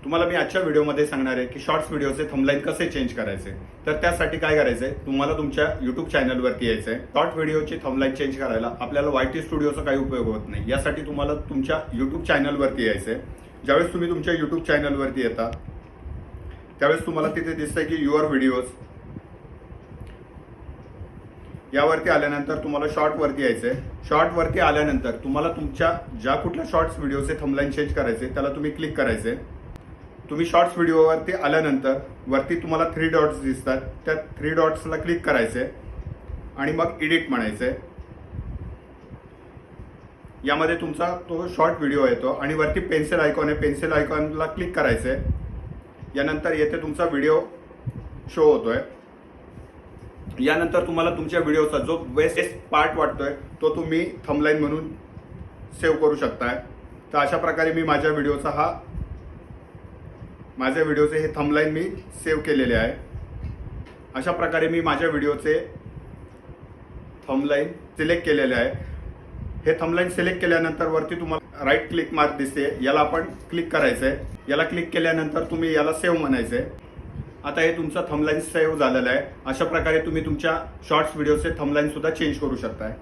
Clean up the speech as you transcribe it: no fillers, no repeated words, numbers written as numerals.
तुम्हाला मी आजच्या व्हिडिओमध्ये सांगणार आहे की शॉर्ट्स व्हिडिओचे थंबलाईन कसे चेंज करायचे। तर त्यासाठी काय करायचंय, तुम्हाला तुमच्या युट्यूब चॅनलवरती यायचंय। शॉर्ट व्हिडिओची थंबलाईन चेंज करायला आपल्याला YT स्टुडिओचा काही उपयोग होत नाही। यासाठी तुम्हाला तुमच्या युट्यूब चॅनलवरती यायचंय। ज्यावेळेस तुम्ही तुमच्या युट्यूब चॅनलवरती येता त्यावेळेस तुम्हाला तिथे दिसतंय की युअर व्हिडिओज, यावरती आल्यानंतर तुम्हाला शॉर्ट वरती यायचंय। शॉर्ट वरती आल्यानंतर तुम्हाला तुमच्या ज्या कुठल्या शॉर्ट्स व्हिडिओचे थंबलाईन चेंज करायचे त्याला तुम्ही क्लिक करायचे। तुम्ही शॉर्ट्स व्हिडिओवरती आल्यानंतर वरती तुम्हाला 3 डॉट्स दिसतात, त्या 3 डॉट्सला क्लिक करायचे आणि मग एडिट म्हणायचे। यामध्ये तुमचा तो शॉर्ट व्हिडिओ येतो आणि वरती पेन्सिल आयकॉन आहे, पेन्सिल आयकॉनला क्लिक करायचे। यानंतर येथे तुमचा व्हिडिओ शो होतोय। यानंतर तुम्हाला तुमच्या व्हिडिओचा जो बेस्ट पार्ट वाटतोय तो तुम्ही थंबलाईन म्हणून सेव्ह करू शकताय। तर अशा प्रकारे मी माझ्या व्हिडिओचे हे थंबलाईन मी सेव्ह केलेले आहे। अशा प्रकारे मी माझ्या व्हिडिओचे थंबलाईन सिलेक्ट केलेले आहे। हे थंबलाईन सिलेक्ट केल्यानंतर वरती तुम्हाला राईट क्लिक मार्क दिसते, याला आपण क्लिक करायचंय। याला क्लिक केल्यानंतर तुम्ही याला सेव्ह म्हणायचंय। आता हे तुमचं थंबलाईन सेव्ह झालेलं आहे। अशा प्रकारे तुम्ही तुमच्या शॉर्ट्स व्हिडिओचे थंबलाईन सुद्धा चेंज करू शकताय।